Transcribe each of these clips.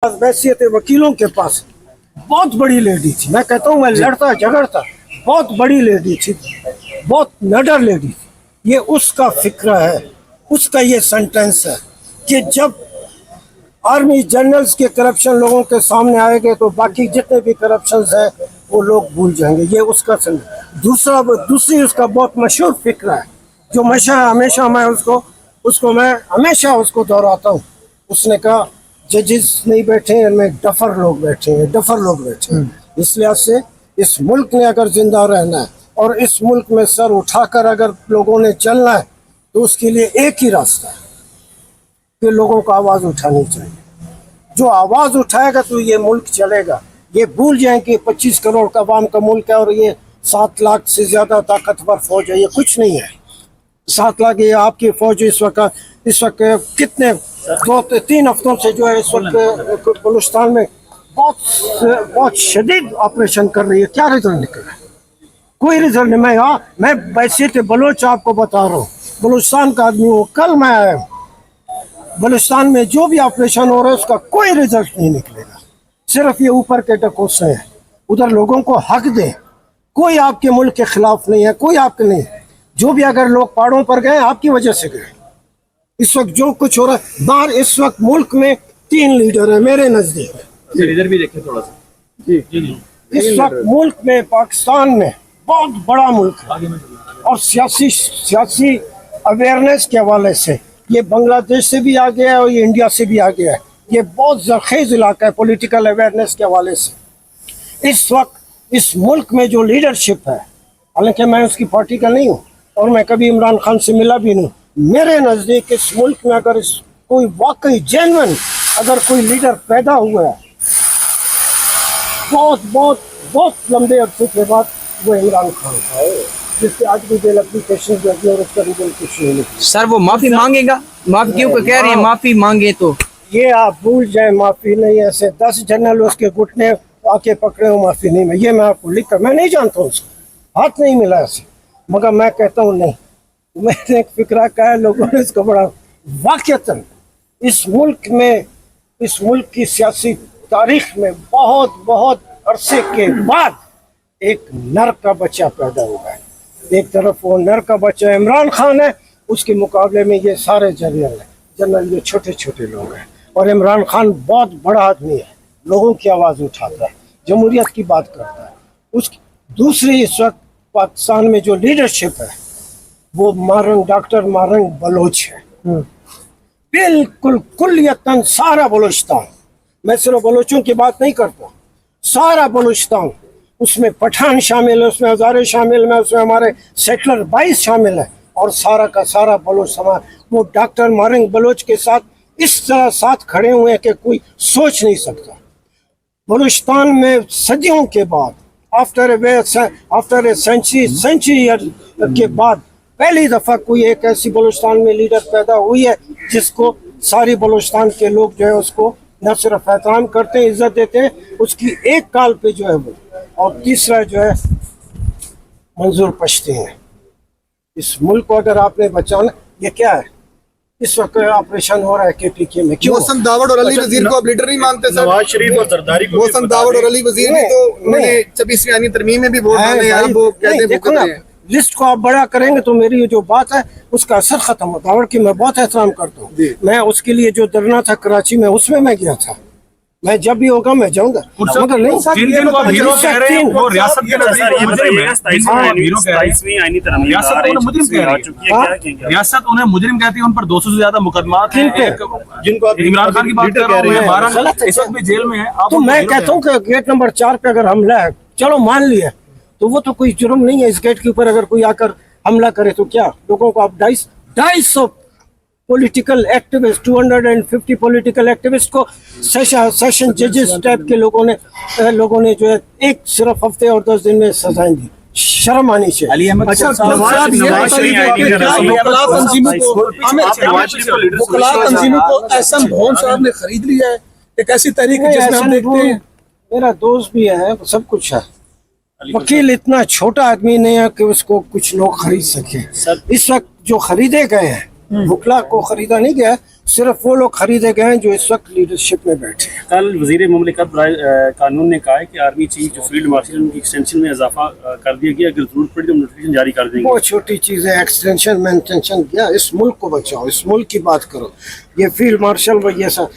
बैसियत वकीलों के पास बहुत बड़ी लेडी थी। मैं कहता हूँ मैं लड़ता झगड़ता, बहुत बड़ी लेडी थी, बहुत नडर लेडी थी। ये उसका फिक्र है, उसका ये सेंटेंस है कि जब आर्मी जनरल्स के करप्शन लोगों के सामने आएंगे तो बाकी जितने भी करप्शन है वो लोग भूल जाएंगे। ये उसका दूसरी उसका बहुत मशहूर फिक्र है जो हमेशा मैं उसको दोहराता हूँ। उसने कहा जजेस नहीं बैठे हैं, इनमें डफर लोग बैठे हैं। इस लिहाज से इस मुल्क ने अगर जिंदा रहना है और इस मुल्क में सर उठाकर अगर लोगों ने चलना है तो उसके लिए एक ही रास्ता है कि लोगों को आवाज़ उठानी चाहिए। जो आवाज़ उठाएगा तो ये मुल्क चलेगा। ये भूल जाएं कि 25 करोड़ का आवाम का मुल्क है और ये 7 लाख से ज़्यादा ताकतवर फौज है। ये कुछ नहीं है। 7 लाख ये आपकी फौज इस वक्त कितने 2-3 हफ्तों से जो है इस वक्त बलूचिस्तान में बहुत शदीद ऑपरेशन कर रही है। क्या रिजल्ट निकला? कोई रिजल्ट नहीं। मैं बैसियत बलोच आपको बता रहा हूँ, बलूचिस्तान का आदमी हूँ। कल मैं आया हूँ, बलूचिस्तान में जो भी ऑपरेशन हो रहा है उसका कोई रिजल्ट नहीं निकलेगा। सिर्फ ये ऊपर के टकोसे हैं। उधर लोगों को हक दें। कोई आपके मुल्क के खिलाफ नहीं है, कोई आपके नहीं। जो भी अगर लोग पहाड़ों पर गए आपकी वजह से गए। इस वक्त जो कुछ हो रहा है बाहर, इस वक्त मुल्क में 3 लीडर है मेरे नजदीक। इधर भी देखें थोड़ा सा। जी। इस वक्त मुल्क में, पाकिस्तान में बहुत बड़ा मुल्क है और सियासी अवेयरनेस के हवाले से ये बांग्लादेश से भी आ गया है और ये इंडिया से भी आ गया है। ये बहुत जरखेज इलाका है पॉलिटिकल अवेयरनेस के हवाले से। इस वक्त इस मुल्क में जो लीडरशिप है, हालांकि मैं उसकी पार्टी का नहीं हूँ और मैं कभी इमरान खान से मिला भी नहीं, मेरे नज़दीक इस मुल्क में अगर कोई वाकई जेन्युइन अगर कोई लीडर पैदा हुआ है बहुत लंबे अरसे के बाद, वो इमरान खान है, जिसके आज भी बेल एप्लीकेशन और उसका रिजल्ट कुछ नहीं निकला। सर वो माफी मांगेगा? माफी क्यों कह रहे हैं माफी मांगे? तो ये आप भूल जाए, माफी नहीं। ऐसे 10 जनरल उसके घुटने आके पकड़े हो, माफी नहीं। मैं आपको लिख कर, मैं नहीं जानता हूँ उसको, हाथ नहीं मिला ऐसे, मगर मैं कहता हूँ नहीं। मैंने एक फिक्रा कहा है, लोगों ने इसको बड़ा वाक़तन इस मुल्क की सियासी तारीख में बहुत अरसे के बाद एक नर का बच्चा पैदा हुआ है। एक तरफ वो नर का बच्चा इमरान खान है, उसके मुकाबले में ये सारे जनरल ये छोटे लोग हैं। और इमरान खान बहुत बड़ा आदमी है, लोगों की आवाज़ उठाता है, जमहूरियत की बात करता है। उसकी दूसरी इस वक्त पाकिस्तान में जो लीडरशिप है वो डॉक्टर मारंग बलोच है। बिल्कुल कुल्लियतन सारा बलूचिस्तान, मैं सिर्फ बलोचों की बात नहीं करता, सारा बलूचिस्तान, उसमें पठान शामिल है, उसमें हज़ारे शामिल है, उसमें हमारे सेटलर 22 शामिल है और सारा का सारा बलोच समाज वो डॉक्टर मारंग बलोच के साथ इस तरह साथ खड़े हुए हैं कि कोई सोच नहीं सकता। बलूचिस्तान में सदियों के बाद आफ्टर ए सेंचुरी के बाद पहली दफ़ा कोई एक ऐसी बलूचिस्तान में लीडर पैदा हुई है जिसको सारी बलूचिस्तान के लोग जो है उसको न सिर्फ एहतराम करते हैं, इज्जत देते हैं, उसकी एक काल पे जो है वो। और तीसरा जो है मंजूर पश्ती हैं। इस मुल्क को अगर आपने बचाना, ये क्या है इस वक्त ऑपरेशन हो रहा है KPK में, क्यों? मोहसन दावड़ और अली वजीर को आप लीडर नहीं मानते सर? नवाज शरीफ और जरदारी को मोहसन दावड़ और अली वजीर भी तो उन्होंने 26वीं आईनी तरमीम में भी वोट डाले हैं। वो कहते हैं लिस्ट को आप बड़ा करेंगे तो मेरी जो बात है उसका असर खत्म होता है। दावड़ की मैं बहुत एहतराम करता हूँ, मैं उसके लिए जो धरना था कराची में उसमें मैं गया था। मैं जब भी होगा मैं जाऊंगा, मगर नहीं रियासत उन्हें मुजरिम कहती है, उन पर 200 से ज्यादा मुकदमात हैं। जिनको इमरान खान की बात कर रहा हूँ, इस वक्त भी जेल में है। तो मैं कहता हूँ कि गेट नंबर 4 पे अगर हमला है, चलो मान लिया, तो वो तो कोई जुर्म नहीं है। इस गेट के ऊपर अगर कोई आकर हमला करे तो क्या लोगों को आप 250 पॉलिटिकल एक्टिविस्ट 250 पॉलिटिकल एक्टिविस्ट को सेशन जजेस टाइप के लोगों ने जो है एक सिर्फ हफ्ते और 10 दिन में सजाएं दी। शर्म आनी चाहिए। तंजीमों को एहसन भवन साहब ने खरीद लिया है, एक ऐसी तहरीक जिसमें हम देखते हैं। मेरा दोस्त भी है, सब कुछ है। वकील इतना छोटा आदमी नहीं है कि उसको कुछ लोग खरीद सके। इस वक्त जो खरीदे गए हैं, वकला को खरीदा नहीं गया, सिर्फ वो लोग खरीदे गए हैं जो इस वक्त लीडरशिप में बैठे हैं। कल वज़ीर मुमलिकत कानून ने कहा है कि आर्मी चीफ जो फील्ड मार्शल उनकी एक्सटेंशन में इजाफा कर दिया गया, अगर जरूरत पड़ी तो नोटिफिकेशन जारी कर देंगे। बहुत छोटी चीज़ है एक्सटेंशन में इंटेंशन किया, इस मुल्क को बचाओ, इस मुल्क की बात करो। ये फील्ड मार्शल व ये सब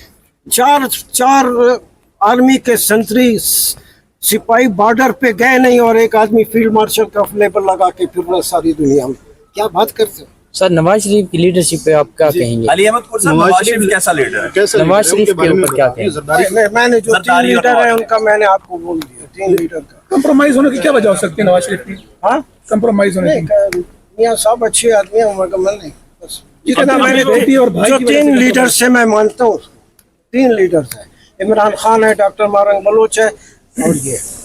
चार आर्मी के संतरी सिपाही बॉर्डर पे गए नहीं और एक आदमी फील्ड मार्शल का लेबल लगा के फिर रहा सारी दुनिया में, क्या बात करते हो? सर नवाज शरीफ की लीडरशिप पे आप क्या कहेंगे? अली अहमद कुर्सी नवाज शरीफ कैसा लीडर है? नवाज शरीफ के ऊपर क्या कहेंगे? मैंने जो 3 लीडर है उनका मैंने आपको बोल दिया, 3 लीडर का। कंप्रोमाइज होने की क्या वजह हो सकती है नवाज शरीफ की? हाँ कंप्रोमाइज होने की यहाँ सब अच्छे आदमी हैं, मगर मैं नहीं बस जितना अपनी मैंने बेटी और भाई जो की वजह 3 से लीडर से मैं मानता हूँ, 3 लीडर है, इमरान खान है, डॉक्टर मारंग बलोच है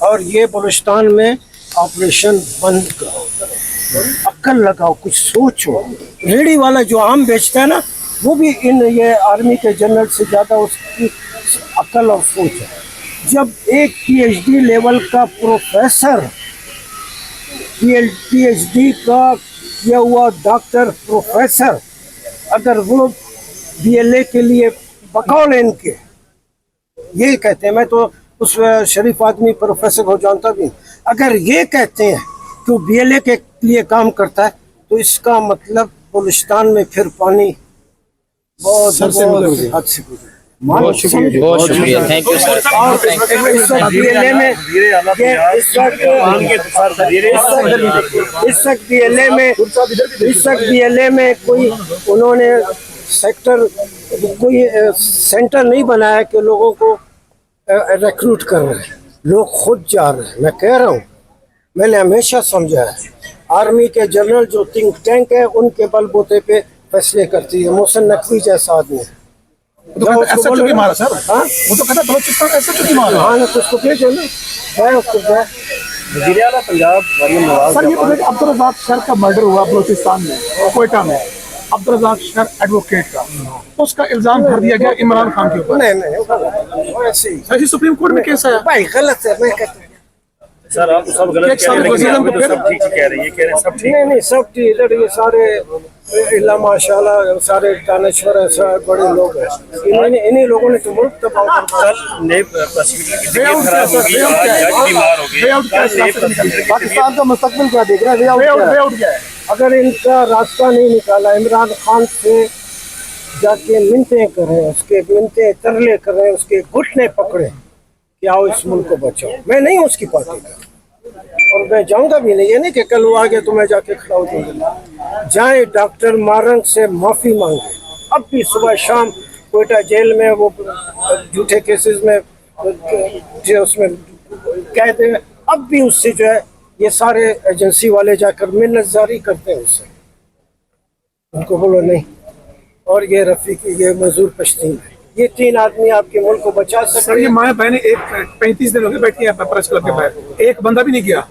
और ये बलूचिस्तान में ऑपरेशन बंद करो, अक्ल लगाओ, कुछ सोचो। रेडी वाला जो आम बेचता है ना, वो भी इन ये आर्मी के जनरल से ज़्यादा उसकी अक्ल और सोच है। जब एक PhD लेवल का प्रोफेसर, PhD का किया हुआ डॉक्टर प्रोफेसर, अगर वो BLA के लिए बकौल इनके ये कहते हैं, मैं तो उस शरीफ आदमी प्रोफेसर को जानता भी, अगर ये कहते हैं कि वो BLA के लिए काम करता है तो इसका मतलब बलूचिस्तान में फिर पानी बहुत हद से गुजरे। बहुत शुक्रिया, थैंक यू सर। इस वक्त BLA में इस वक्त BLA में कोई उन्होंने कोई सेंटर नहीं बनाया कि लोगों को रिक्रूट कर रहे हैं, लोग खुद जा रहे हैं। मैं कह रहा हूँ, मैंने हमेशा समझा है आर्मी के जनरल जो थिंक टैंक है उनके बलबूते पे फैसले करती है। मोहसिन नकवी जैसा आदमी ऐसा क्यों मारा सर? हाँ वो तो कहता बलूचिस्तान ऐसा क्यों मारा? हाँ तो उसको भेजो ना, है उसको जाए। वज़ीर आला पंजाब मरियम नवाज सर ये बताइए, अब्दुल रज़ाक शर का मर्डर हुआ बलूचिस्तान में, कोयटा में, अब्दुल रज़ाक शर एडवोकेट का, उसका इल्जाम भर दिया गया इमरान खान के ऊपर। नहीं वो ऐसे ही सर सुप्रीम कोर्ट में केस आया। भाई गलत है, मैं कहता हूँ सर आप सब गलत कह रहे हैं, लेकिन आप तो सब ठीक ही कह रहे हैं, ये कह रहे हैं सब ठीक। नहीं सब ठीक। इधर ये सारे इल्ला माशाल्लाह सारे दानश्वर है, सारे बड़े लोग हैं, इन्हीं लोगों ने तो मुल्क तबाह कर दिया। कल नए प्रोसिक्यूटर की तबीयत खराब हो गई, आज जज बीमार हो गए, पाकिस्तान का मुस्तकबिल क्या देख रहा है? वे आउट क्या है? अगर इनका रास्ता नहीं निकाला, इमरान खान से जाके मिन्नतें करें, उसके मिन्नतें तरले करें, उसके घुटने पकड़े कि आओ इस मुल्क को बचाओ। मैं नहीं हूँ उसकी पार्टी का और मैं जाऊंगा भी नहीं। ये नहीं कि कल वो आ गया तो मैं जाके खड़ा हो जाऊंगा। जाए डॉक्टर मारंग से माफ़ी मांगे, अब भी सुबह शाम कोयटा जेल में वो झूठे केसेस में जो उसमें कहते हैं, अब भी उससे जो है ये सारे एजेंसी वाले जाकर मिन्नतजारी करते हैं उससे, उनको बोलो नहीं। और ये रफ़ीक, ये मजदूर पश्तीन है, ये 3 आदमी आपके मुल्क को बचा सकते सर ये माँ बहनें 35 दिन हो गए बैठी हैं प्रेस क्लब के बाहर, एक बंदा भी नहीं किया।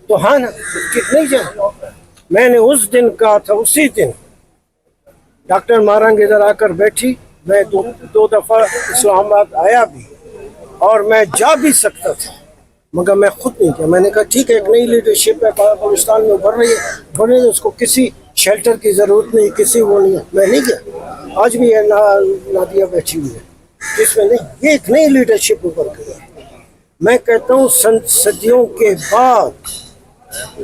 तो हाँ ना, कितने जाए। मैंने उस दिन कहा था, उसी दिन डॉक्टर मारंग इधर आकर बैठी, मैं दो दफ़ा इस्लामाबाद आया भी और मैं जा भी सकता था, मगर मैं खुद नहीं किया। मैंने कहा ठीक है, एक नई लीडरशिप है बलूचिस्तान में उभर रही है, उसको किसी शेल्टर की ज़रूरत नहीं, किसी वो नहीं है, मैं नहीं गया। आज भी है नादिया बैठी हुई है, जिसमें नहीं, ये एक नई लीडरशिप उभर गई है। मैं कहता हूँ सदियों के बाद,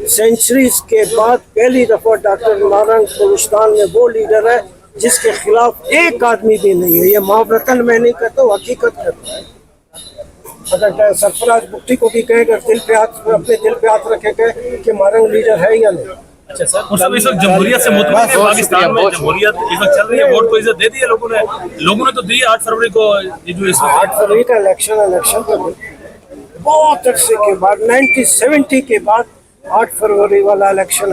सेंचुरीज के बाद पहली दफ़ा डॉक्टर मारंग बलूचिस्तान में वो लीडर है जिसके खिलाफ एक आदमी भी नहीं है। ये मुहावरतन मैं नहीं कहता हूँ, हकीकत करता है। अगर सरफराज बुट्टी को भी कहे, अगर दिल पे हाथ, अपने दिल पे हाथ रखे कहे कि मारंग लीडर है या नहीं। अच्छा सर, इस वक्त जमहूरियत से मुतमईन है पाकिस्तान में, जमहूरियत इस वक्त चल रही है, वोट को इज्जत दे दी है लोगों ने तो दी 8 फरवरी को। ये जो इस 8 फरवरी का इलेक्शन तो बहुत अरसे के बाद, 1970 के बाद 8 फरवरी वाला इलेक्शन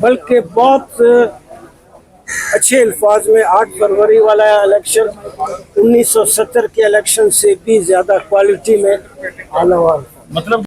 बल्कि बहुत अच्छे अल्फाज में 8 फरवरी वाला इलेक्शन 1970 के इलेक्शन से भी ज़्यादा क्वालिटी में आने वाला, मतलब